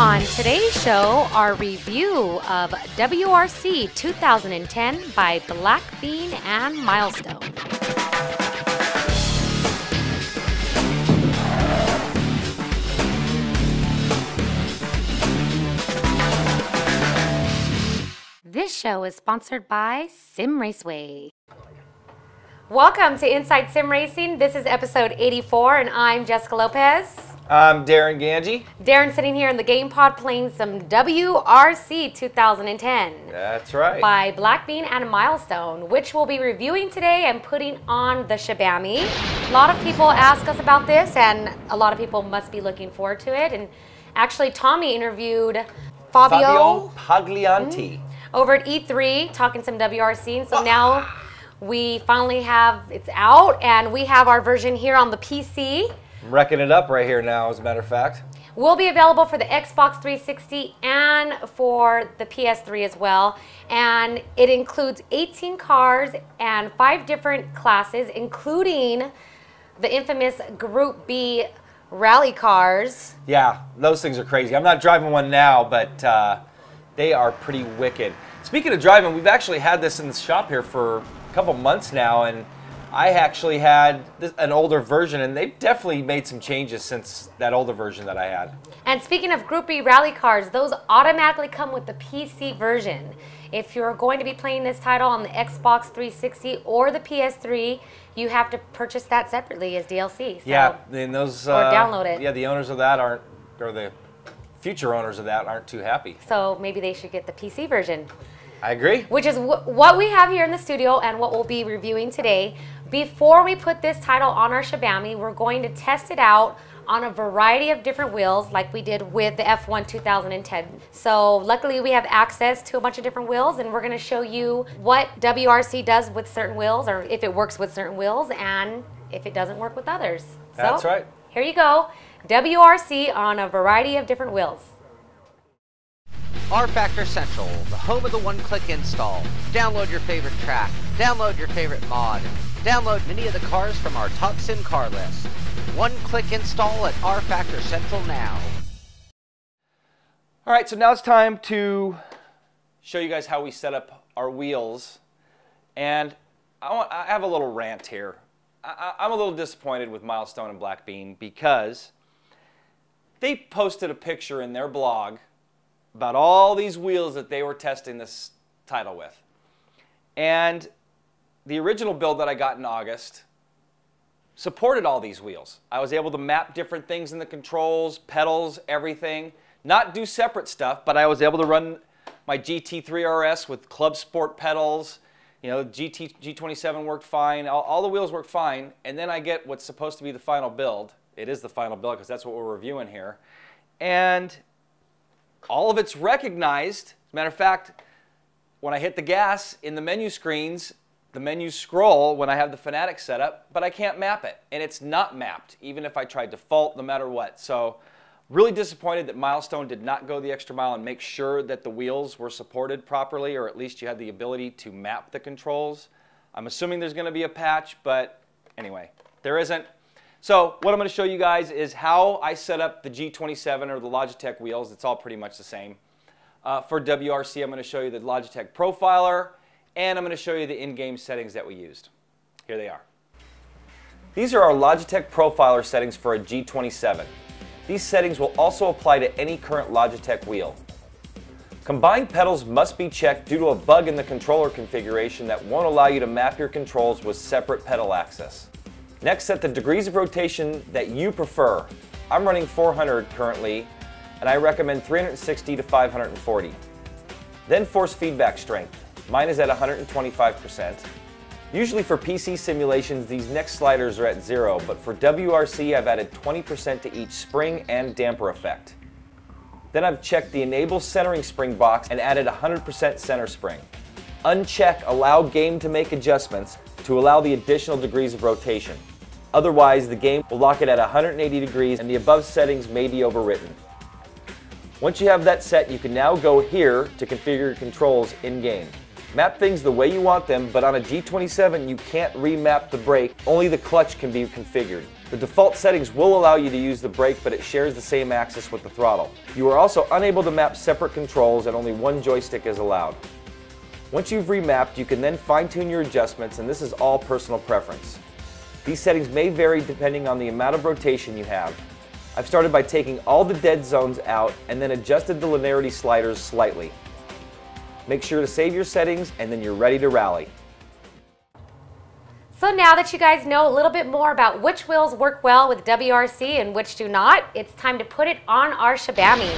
On today's show, our review of WRC 2010 by Blackbean and Milestone. This show is sponsored by Sim Raceway. Welcome to Inside Sim Racing. This is episode 84, and I'm Jessica Lopez. I'm Darren Ganji. Darren's sitting here in the game pod playing some WRC 2010. That's right. By Blackbean and Milestone, which we'll be reviewing today and putting on the Shibami. A lot of people ask us about this, and a lot of people must be looking forward to it. And actually, Tommy interviewed Fabio Paglianti over at E3 talking some WRC, and so now we finally have, it's out, and we have our version here on the PC. I'm wrecking it up right here now, as a matter of fact. Will be available for the Xbox 360 and for the PS3 as well. And it includes 18 cars and 5 different classes, including the infamous Group B rally cars. Yeah, those things are crazy. I'm not driving one now, but they are pretty wicked. Speaking of driving, we've actually had this in the shop here for a couple months now, and I actually had an older version, and they've definitely made some changes since that older version that I had. And speaking of Group B rally cars, those automatically come with the PC version. If you're going to be playing this title on the Xbox 360 or the PS3, you have to purchase that separately as DLC. So, yeah, and those or download it. Yeah, the owners of that aren't, or the future owners of that aren't too happy. So maybe they should get the PC version. I agree. Which is what we have here in the studio and what we'll be reviewing today. Before we put this title on our Shibami, we're going to test it out on a variety of different wheels like we did with the F1 2010. So luckily we have access to a bunch of different wheels, and we're going to show you what WRC does with certain wheels, or if it works with certain wheels and if it doesn't work with others. That's right. Here you go. WRC on a variety of different wheels. R-Factor Central, the home of the one-click install. Download your favorite track, download your favorite mod, download many of the cars from our top sim car list. One-click install at R-Factor Central now. All right, so now it's time to show you guys how we set up our wheels. And I have a little rant here. I'm a little disappointed with Milestone and Blackbean because they posted a picture in their blog about all these wheels that they were testing this title with. And the original build that I got in August supported all these wheels. I was able to map different things in the controls, pedals, everything. Not do separate stuff, but I was able to run my GT3 RS with Club Sport pedals. You know, G27 worked fine. All the wheels worked fine. And then I get what's supposed to be the final build. It is the final build because that's what we're reviewing here. And all of it's recognized. As a matter of fact, when I hit the gas in the menu screens, the menus scroll when I have the Fanatic set up, but I can't map it. And it's not mapped, even if I tried default, no matter what. So really disappointed that Milestone did not go the extra mile and make sure that the wheels were supported properly, or at least you had the ability to map the controls. I'm assuming there's going to be a patch, but anyway, there isn't. So what I'm going to show you guys is how I set up the G27 or the Logitech wheels. It's all pretty much the same. For WRC, I'm going to show you the Logitech Profiler, and I'm going to show you the in-game settings that we used. Here they are. These are our Logitech Profiler settings for a G27. These settings will also apply to any current Logitech wheel. Combined pedals must be checked due to a bug in the controller configuration that won't allow you to map your controls with separate pedal access. Next, set the degrees of rotation that you prefer. I'm running 400 currently, and I recommend 360 to 540. Then force feedback strength. Mine is at 125%. Usually for PC simulations, these next sliders are at 0, but for WRC, I've added 20% to each spring and damper effect. Then I've checked the Enable Centering Spring box and added 100% center spring. Uncheck Allow Game to make adjustments to allow the additional degrees of rotation. Otherwise, the game will lock it at 180 degrees and the above settings may be overwritten. Once you have that set, you can now go here to configure your controls in-game. Map things the way you want them, but on a G27 you can't remap the brake, only the clutch can be configured. The default settings will allow you to use the brake, but it shares the same axis with the throttle. You are also unable to map separate controls and only one joystick is allowed. Once you've remapped, you can then fine-tune your adjustments, and this is all personal preference. These settings may vary depending on the amount of rotation you have. I've started by taking all the dead zones out and then adjusted the linearity sliders slightly. Make sure to save your settings and then you're ready to rally. So now that you guys know a little bit more about which wheels work well with WRC and which do not, it's time to put it on our Shibami.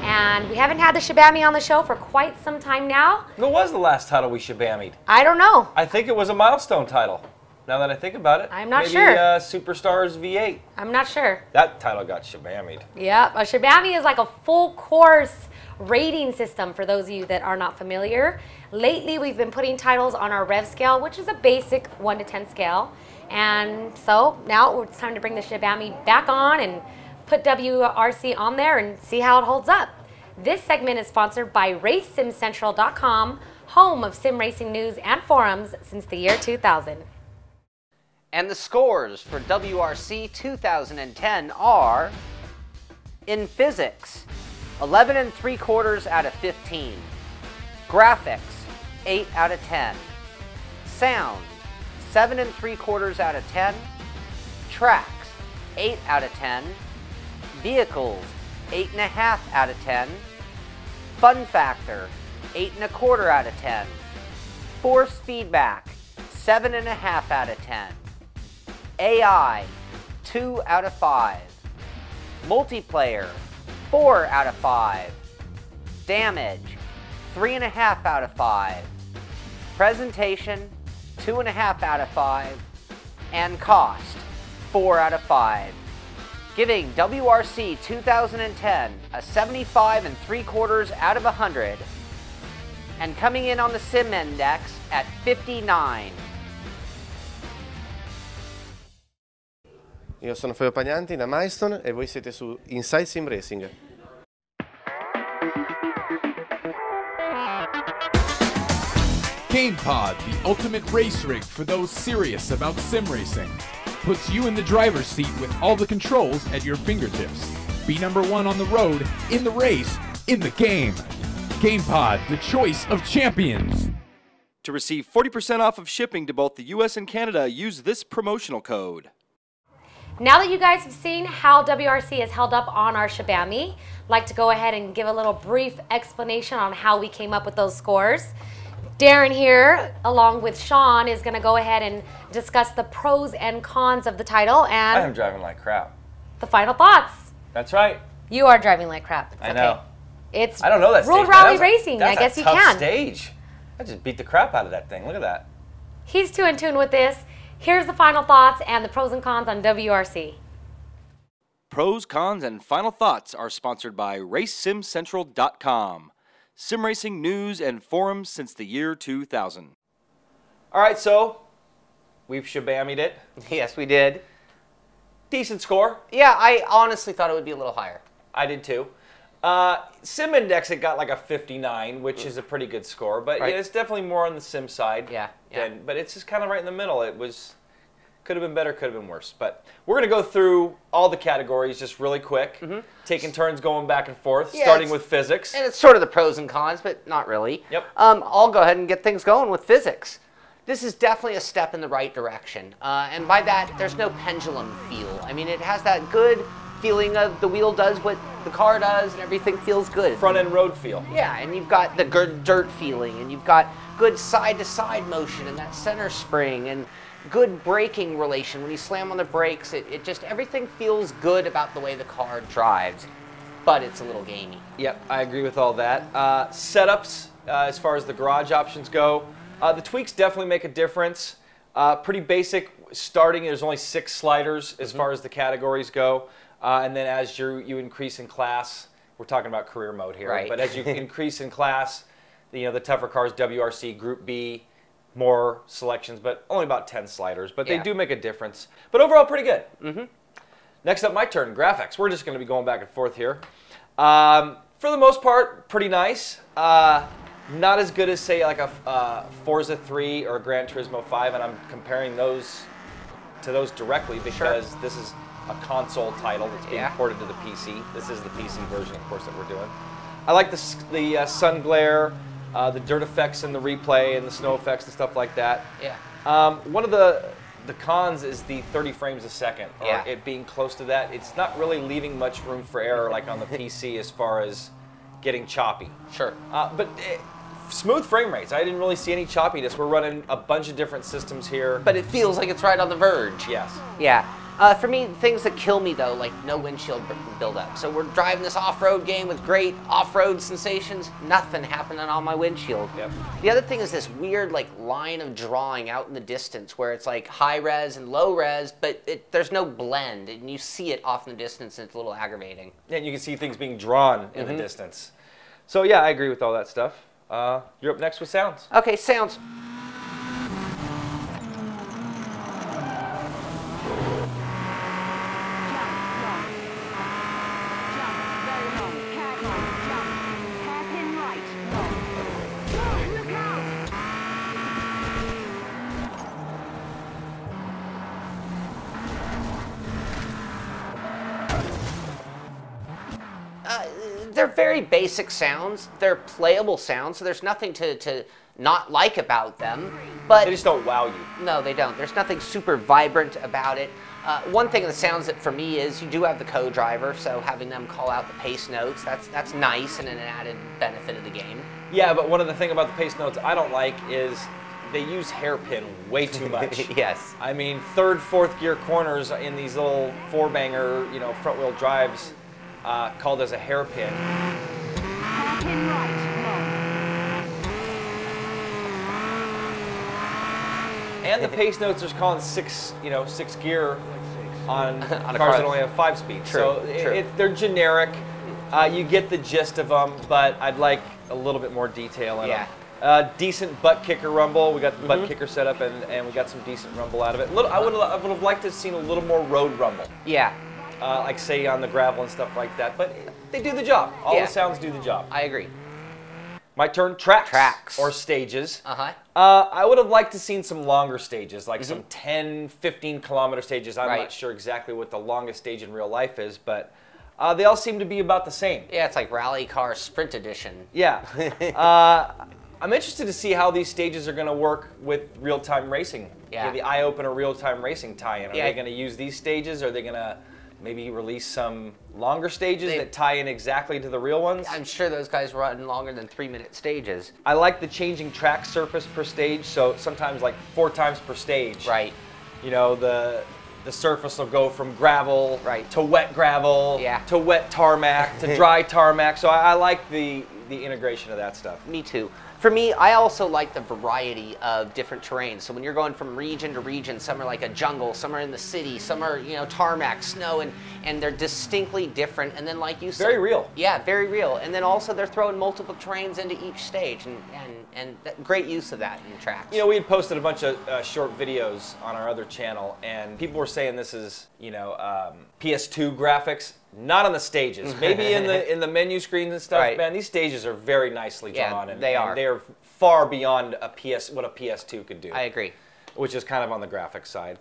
And we haven't had the Shibami on the show for quite some time now. What was the last title we Shibami'd? I don't know. I think it was a Milestone title. Now that I think about it. I'm not maybe, sure. Superstars V8. I'm not sure. That title got Shibami'd. Yeah, a Shibami is like a full course rating system for those of you that are not familiar. Lately, we've been putting titles on our rev scale, which is a basic 1 to 10 scale. And so now it's time to bring the Shibami back on and put WRC on there and see how it holds up. This segment is sponsored by RaceSimCentral.com, home of sim racing news and forums since the year 2000. And the scores for WRC 2010 are: in physics, 11 3/4 out of 15. Graphics, 8 out of 10. Sound, 7 3/4 out of 10. Tracks, 8 out of 10. Vehicles, 8.5 out of 10. Fun factor, 8 1/4 out of 10. Force feedback, 7.5 out of 10. AI, 2 out of 5. Multiplayer, 4 out of 5. Damage, 3.5 out of 5. Presentation, 2.5 out of 5. And cost, 4 out of 5. Giving WRC 2010 a 75 3/4 out of 100. And coming in on the Sim Index at 59. Io sono Fabio Pagnanti da Milestone e voi siete su Inside Sim Racing. GamePod, the ultimate race rig for those serious about sim racing. Puts you in the driver's seat with all the controls at your fingertips. Be #1 on the road, in the race, in the game. GamePod, the choice of champions. To receive 40% off of shipping to both the US and Canada, use this promotional code. Now that you guys have seen how WRC is held up on our Shibami, I'd like to go ahead and give a little brief explanation on how we came up with those scores. Darren here, along with Sean, is going to go ahead and discuss the pros and cons of the title and I am driving like crap. the final thoughts. That's right. You are driving like crap. It's I know. It's I don't know that Road stage. Rally Racing. I guess that's a you tough can. stage. I just beat the crap out of that thing. Look at that. He's too in tune with this. Here's the final thoughts and the pros and cons on WRC. Pros, cons, and final thoughts are sponsored by RaceSimCentral.com. Sim racing news and forums since the year 2000. All right, so we've Shibami'd it. Yes, we did. Decent score. Yeah, I honestly thought it would be a little higher. I did too. Sim Index, it got like a 59, which is a pretty good score. But Right. yeah, it's definitely more on the sim side. Yeah. But it's just kind of right in the middle. It was, could have been better, could have been worse. But we're going to go through all the categories just really quick, taking turns going back and forth, Yeah, starting it's- with physics. And it's sort of the pros and cons, but not really. Yep. I'll go ahead and get things going with physics. This is definitely a step in the right direction. And by that, there's no pendulum feel. I mean, it has that good feeling of the wheel does what the car does and everything feels good. Front end road feel. Yeah, and you've got the good dirt feeling, and you've got good side-to-side motion and that center spring, and good braking relation. When you slam on the brakes, it just, everything feels good about the way the car drives, but it's a little gamey. Yep, I agree with all that. Setups, as far as the garage options go, the tweaks definitely make a difference. Pretty basic starting, there's only 6 sliders as far as the categories go. And then as you increase in class, we're talking about career mode here, Right. but as you increase in class, the tougher cars, WRC, Group B, more selections, but only about 10 sliders. But they Yeah. do make a difference. But overall, pretty good. Next up, my turn, graphics. We're just going to be going back and forth here. For the most part, pretty nice. Not as good as, say, like a Forza 3 or a Gran Turismo 5, and I'm comparing those to those directly because this is a console title that's being ported to the PC. This is the PC version, of course, that we're doing. I like the sun glare, the dirt effects in the replay, and the snow effects and stuff like that. Yeah. One of the cons is the 30 frames a second, or it being close to that. It's not really leaving much room for error like on the PC as far as getting choppy. Sure. But smooth frame rates. I didn't really see any choppiness. We're running a bunch of different systems here. But it feels like it's right on the verge. Yes. Yeah. For me, things that kill me though, like no windshield buildup. So we're driving this off-road game with great off-road sensations, nothing happening on my windshield. Yep. The other thing is this weird like line of drawing out in the distance where it's like high res and low res, but there's no blend, and you see it off in the distance, and it's a little aggravating. Yeah, and you can see things being drawn in the distance. So yeah, I agree with all that stuff. You're up next with sounds. Okay, sounds. They're very basic sounds. They're playable sounds, so there's nothing to not like about them. But They just don't wow you. no, they don't. There's nothing super vibrant about it. One thing that sounds that for me is you do have the co-driver, so having them call out the pace notes, that's nice and an added benefit of the game. Yeah, but one of the things about the pace notes I don't like is they use hairpin way too much. Yes. I mean, third, fourth gear corners in these little four-banger, front wheel drives called as a hairpin. Hairpin right, And the pace notes are calling six gear on On a cars car. that only have 5-speed. True, So true. they're generic. You get the gist of them, but I'd like a little bit more detail in them. Decent butt kicker rumble. We got the butt kicker set up, and we got some decent rumble out of it. I would have liked to have seen a little more road rumble. Yeah, Like say on the gravel and stuff like that, but they do the job. All Yeah. the sounds do the job. I agree. My turn, tracks. Tracks. Or stages. Uh-huh. I would have liked to seen some longer stages, like some 10, 15 kilometer stages. I'm Right. not sure exactly what the longest stage in real life is, but they all seem to be about the same. Yeah, it's like Rally Car Sprint Edition. Yeah. I'm interested to see how these stages are going to work with real-time racing. Yeah. The eye-opener real-time racing tie-in. Are Yeah. they going to use these stages? Are they going to maybe release some longer stages that tie in exactly to the real ones? I'm sure those guys run longer than 3-minute stages. I like the changing track surface per stage, so sometimes like 4 times per stage. Right. The surface will go from gravel Right. to wet gravel to wet tarmac to dry tarmac. So I like the integration of that stuff. Me too. For me, I also like the variety of different terrains. So when you're going from region to region, some are like a jungle, some are in the city, some are tarmac, snow, and they're distinctly different. And then like you said, Very real. Yeah, very real. And then also they're throwing multiple terrains into each stage, and great use of that in tracks. We had posted a bunch of short videos on our other channel, and people were saying this is PS2 graphics. Not on the stages. Maybe in the menu screens and stuff. Right. Man, these stages are very nicely drawn, and they are. They are far beyond what a PS2 could do. I agree. Which is kind of on the graphics side.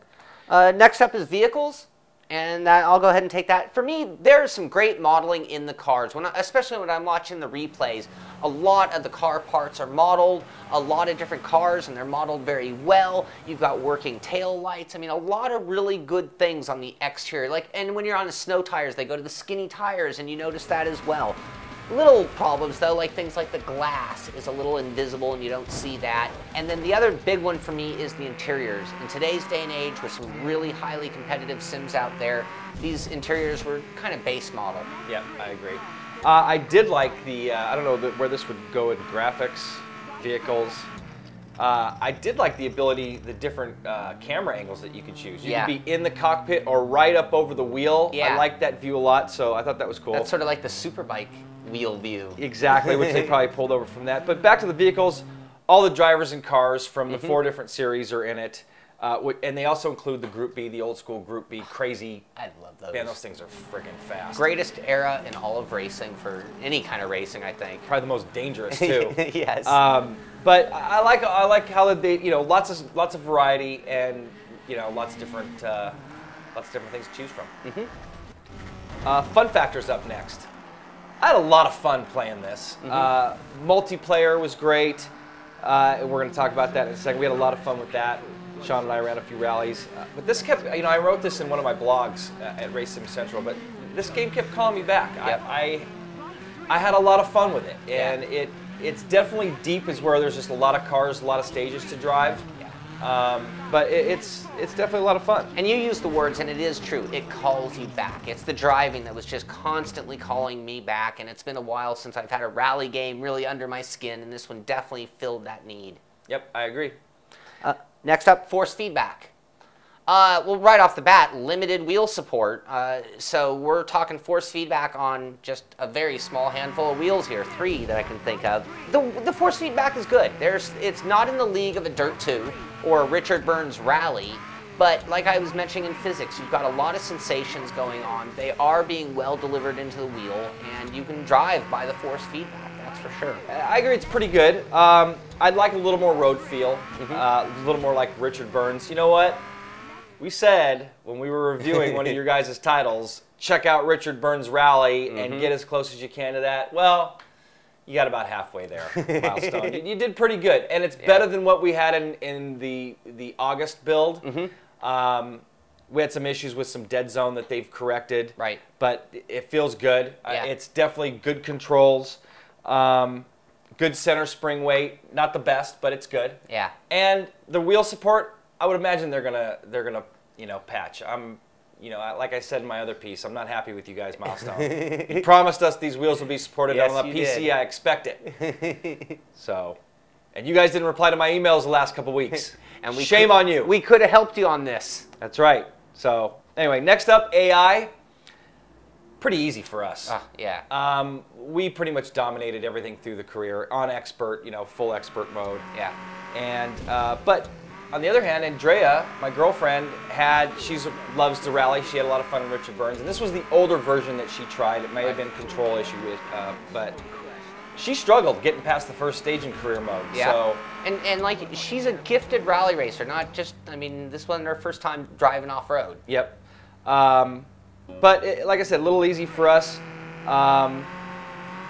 Next up is vehicles, and I'll go ahead and take that. For me, there's some great modeling in the cars, especially when I'm watching the replays. A lot of the car parts are modeled, a lot of different cars, and they're modeled very well. You've got working tail lights. I mean, a lot of really good things on the exterior. And when you're on the snow tires, they go to the skinny tires, and you notice that as well. Little problems though, like things like the glass is a little invisible and you don't see that. And then the other big one for me is the interiors. In today's day and age, with some really highly competitive sims out there, these interiors were kind of base model. Yeah, I agree. I did like I don't know where this would go in graphics, vehicles. I did like the ability, the different camera angles that you could choose. You could be in the cockpit or right up over the wheel. Yeah. I liked that view a lot, so I thought that was cool. That's sort of like the Superbike wheel view. Exactly, which they probably pulled over from that. But back to the vehicles, all the drivers and cars from the 4 different series are in it. And they also include the Group B, the old school Group B crazy. I love those. Man, those things are friggin' fast. Greatest era in all of racing for any kind of racing, I think. Probably the most dangerous too. Yes. But I like how they, lots of variety, and you know, lots of different things to choose from. Fun factor's up next. I had a lot of fun playing this. Multiplayer was great. We're going to talk about that in a second. We had a lot of fun with that. Sean and I ran a few rallies. But this kept, you know, I wrote this in one of my blogs at Race Sim Central, but this game kept calling me back. Yep. I had a lot of fun with it. And it's definitely deep is where there's just a lot of cars, a lot of stages to drive. But it's definitely a lot of fun. And you use the words, and it is true. It calls you back. It's the driving that was just constantly calling me back, and it's been a while since I've had a rally game really under my skin, and this one definitely filled that need. Yep, I agree. Next up, force feedback. Well, right off the bat, limited wheel support. So we're talking force feedback on just a very small handful of wheels here, 3 that I can think of. The force feedback is good. It's not in the league of a Dirt 2 or a Richard Burns rally, but like I was mentioning in physics, you've got a lot of sensations going on. They are being well delivered into the wheel, and you can drive by the force feedback, that's for sure. I agree, it's pretty good. I'd like a little more road feel, a little more like Richard Burns. You know what? We said when we were reviewing one of your guys' titles, check out Richard Burns' Rally and get as close as you can to that. Well, you got about halfway there, Milestone. You did pretty good, and it's better than what we had in the August build. We had some issues with some dead zone that they've corrected, Right. but it feels good. Yeah. It's definitely good controls, good center spring weight. Not the best, but it's good. Yeah. And the wheel support, I would imagine they're gonna you know, patch. You know, like I said in my other piece, I'm not happy with you guys, Milestone. You promised us these wheels will be supported Yes, on the you PC. did. I expect it. So, and you guys didn't reply to my emails the last couple weeks. And Shame on you. We could have helped you on this. That's right. So, anyway, next up, AI. Pretty easy for us. Yeah. We pretty much dominated everything through the career on expert, you know, full expert mode. Yeah. And but on the other hand, Andrea, my girlfriend, loves to rally. She had a lot of fun in Richard Burns, and this was the older version that she tried. It may have been a control issue, but she struggled getting past the first stage in career mode. Yeah. So, and like, she's a gifted rally racer, not just, I mean, this wasn't her first time driving off-road. yep. But like I said, a little easy for us.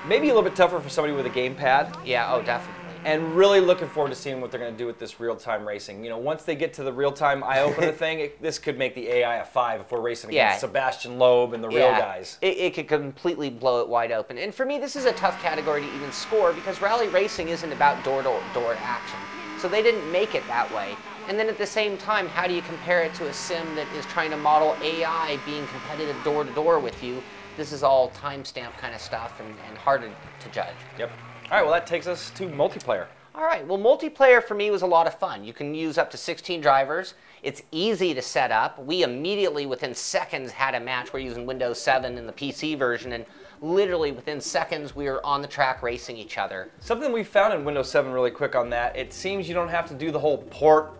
Maybe a little bit tougher for somebody with a gamepad. Yeah, oh, definitely. And really looking forward to seeing what they're going to do with this real-time racing. You know, once they get to the real-time eye-opener thing, this could make the AI a 5 if we're racing against Sebastian Loeb and the real guys. It could completely blow it wide open. And for me, this is a tough category to even score because rally racing isn't about door-to-door action. So they didn't make it that way. And then at the same time, how do you compare it to a sim that is trying to model AI being competitive door-to-door with you? This is all timestamp kind of stuff and hard to judge. Yep. All right, well, that takes us to multiplayer. All right, well, multiplayer for me was a lot of fun. You can use up to 16 drivers. It's easy to set up. We immediately, within seconds, had a match. We're using Windows 7 in the PC version, and literally within seconds, we were on the track racing each other. Something we found in Windows 7 really quick on that, it seems you don't have to do the whole port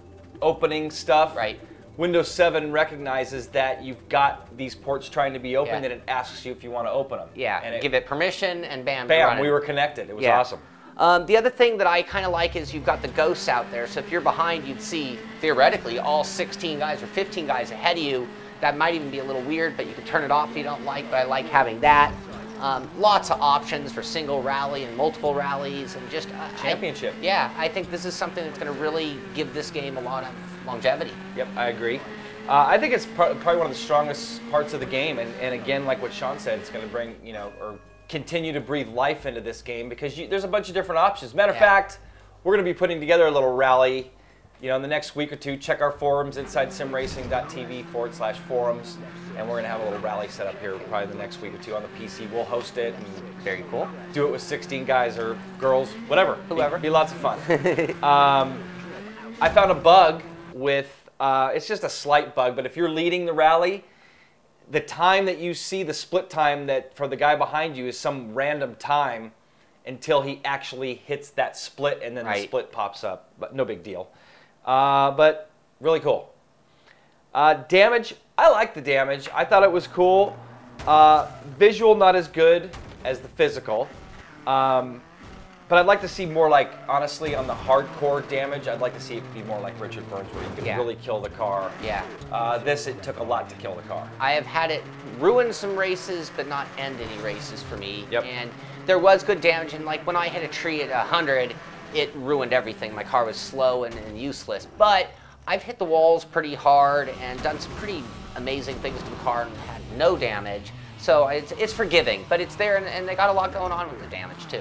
opening stuff. Right. Windows 7 recognizes that you've got these ports trying to be open, Yeah. and it asks you if you want to open them. Yeah, and give it permission, and bam, bam, we were connected. It was awesome. The other thing that I kind of like is you've got the ghosts out there. So if you're behind, you'd see, theoretically, all 16 guys or 15 guys ahead of you. That might even be a little weird, but you can turn it off if you don't like, but I like having that. Lots of options for single rally and multiple rallies and just... Championship. I think this is something that's going to really give this game a lot of longevity. Yep, I agree. I think it's probably one of the strongest parts of the game, and again, like what Sean said, it's going to bring, you know, or continue to breathe life into this game because there's a bunch of different options. Matter of fact, we're going to be putting together a little rally, you know, in the next week or two. Check our forums, InsideSimRacing.tv/forums, and we're going to have a little rally set up here probably the next week or two on the PC. We'll host it. And very cool. Do it with 16 guys or girls, whatever. Whoever. Be lots of fun. I found a bug with, it's just a slight bug, but if you're leading the rally, the time that you see, the split time that for the guy behind you is some random time until he actually hits that split, and then the split pops up. But no big deal. But really cool. Damage, I like the damage. I thought it was cool. Visual not as good as the physical. But But I'd like to see more like, honestly, on the hardcore damage, I'd like to see it be more like Richard Burns, where you can really kill the car. Yeah. It took a lot to kill the car. I have had it ruin some races, but not end any races for me. Yep. And there was good damage, and like when I hit a tree at 100, it ruined everything. My car was slow and useless. But I've hit the walls pretty hard and done some pretty amazing things to the car and had no damage. So it's forgiving, but it's there, and they got a lot going on with the damage too.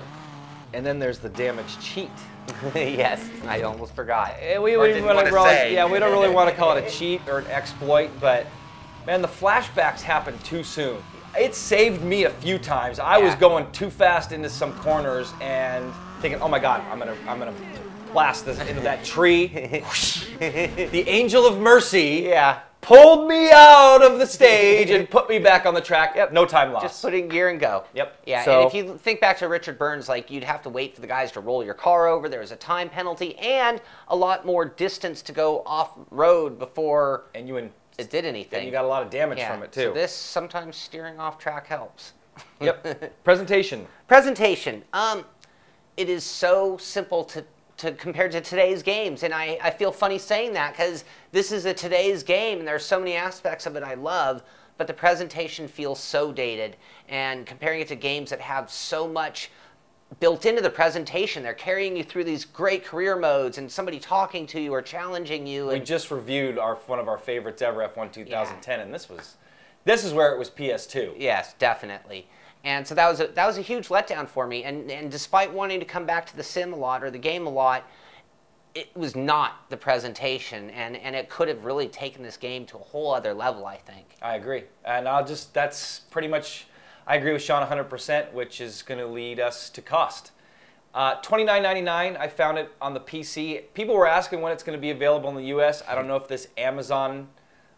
And then there's the damage cheat. Yes, I almost forgot. We don't really want to call it a cheat or an exploit, but man, the flashbacks happened too soon. It saved me a few times. I was going too fast into some corners and thinking, oh my God, I'm gonna blast this into that tree. The angel of mercy pulled me out of the stage and put me back on the track. Yep. No time lost. Just put it in gear and go. Yep. Yeah, so, and if you think back to Richard Burns, like you'd have to wait for the guys to roll your car over. There was a time penalty and a lot more distance to go off-road before it did anything. And you got a lot of damage from it too. So this, sometimes steering off track helps. Yep. Presentation. Presentation. It is so simple to compared to today's games, and I feel funny saying that because this is a today's game and there's so many aspects of it I love, but the presentation feels so dated. And comparing it to games that have so much built into the presentation, they're carrying you through these great career modes and somebody talking to you or challenging you. We just reviewed one of our favorites ever, F1 2010, and this is where it was PS2. Yes, definitely. And so that was a huge letdown for me. And despite wanting to come back to the sim a lot or the game a lot, it was not the presentation, and it could have really taken this game to a whole other level, I think. I agree. And that's pretty much, I agree with Sean 100%, which is going to lead us to cost. $29.99, I found it on the PC. People were asking when it's going to be available in the US. I don't know if this Amazon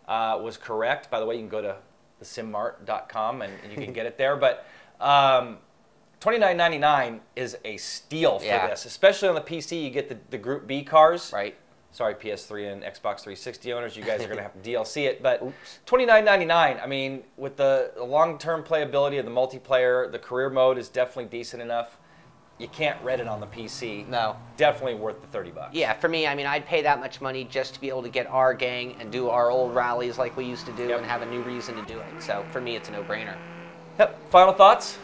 was correct. By the way, you can go to thesimmart.com and you can get it there. But $29.99 is a steal for this, especially on the PC. You get the Group B cars. Right. Sorry, PS3 and Xbox 360 owners, you guys are going to have to DLC it. But $29.99, I mean, with the long-term playability of the multiplayer, the career mode is definitely decent enough. You can't rent it on the PC. No. Definitely worth the $30. Yeah, for me, I mean, I'd pay that much money just to be able to get our gang and do our old rallies like we used to do and have a new reason to do it. So for me, it's a no-brainer. Yep. Final thoughts?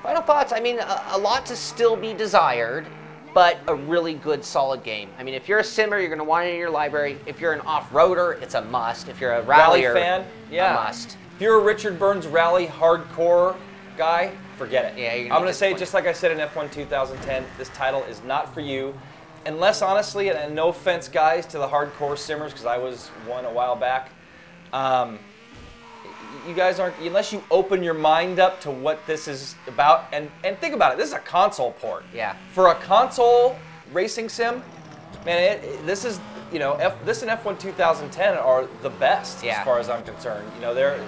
Final thoughts, I mean, a lot to still be desired, but a really good, solid game. I mean, if you're a simmer, you're going to want it in your library. If you're an off-roader, it's a must. If you're a rallyer, fan, a must. If you're a Richard Burns rally hardcore guy, forget it. Yeah, I'm going to say, just like I said in F1 2010, this title is not for you. Unless, honestly, and no offense, guys, to the hardcore simmers, because I was one a while back, you guys aren't, unless you open your mind up to what this is about, and think about it, this is a console port. Yeah. For a console racing sim, man, this is, you know, this and F1 2010 are the best as far as I'm concerned. You know, they're,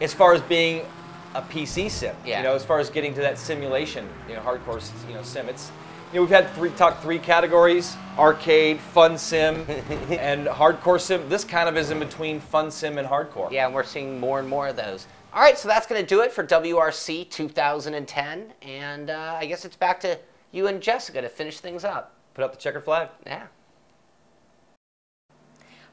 as far as being a PC sim, you know, as far as getting to that simulation, you know, hardcore, you know, sim. It's, you know, we've had three categories: arcade, fun sim, and hardcore sim. This kind of is in between fun sim and hardcore. Yeah, and we're seeing more and more of those. All right, so that's going to do it for WRC 2010, and I guess it's back to you and Jessica to finish things up. Put up the checker flag. Yeah.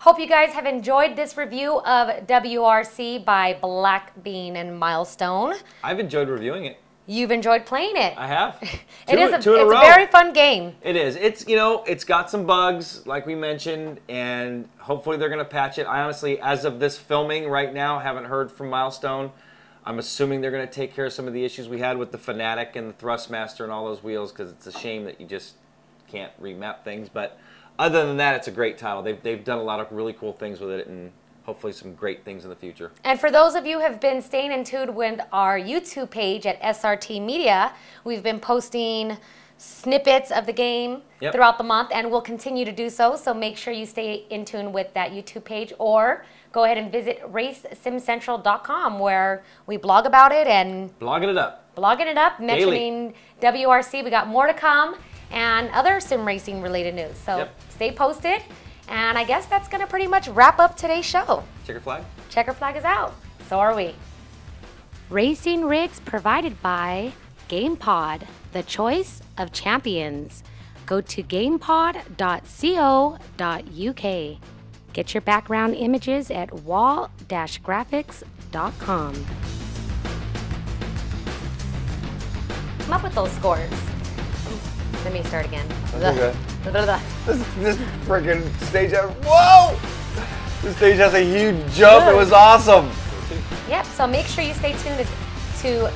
Hope you guys have enjoyed this review of WRC by Blackbean and Milestone. I've enjoyed reviewing it. You've enjoyed playing it. I have. It's a very fun game. It is. It's, you know, it's got some bugs, like we mentioned, and hopefully they're going to patch it. I honestly, as of this filming right now, haven't heard from Milestone. I'm assuming they're going to take care of some of the issues we had with the Fanatic and the Thrustmaster and all those wheels, because it's a shame that you just can't remap things. But other than that, it's a great title. They've done a lot of really cool things with it, and hopefully some great things in the future. And for those of you who have been staying in tune with our YouTube page at SRT Media, we've been posting snippets of the game throughout the month, and we'll continue to do so. So make sure you stay in tune with that YouTube page, or go ahead and visit racesimcentral.com, where we blog about it and blogging it up, mentioning WRC. We got more to come and other sim racing related news. So stay posted. And I guess that's going to pretty much wrap up today's show. Checker flag? Checker flag is out. So are we. Racing rigs provided by GamePod, the choice of champions. Go to gamepod.co.uk. Get your background images at wall-graphics.com. Come up with those scores. Let me start again. Okay. This freaking stage has, whoa! This stage has a huge jump. It was awesome. Yep, so make sure you stay tuned to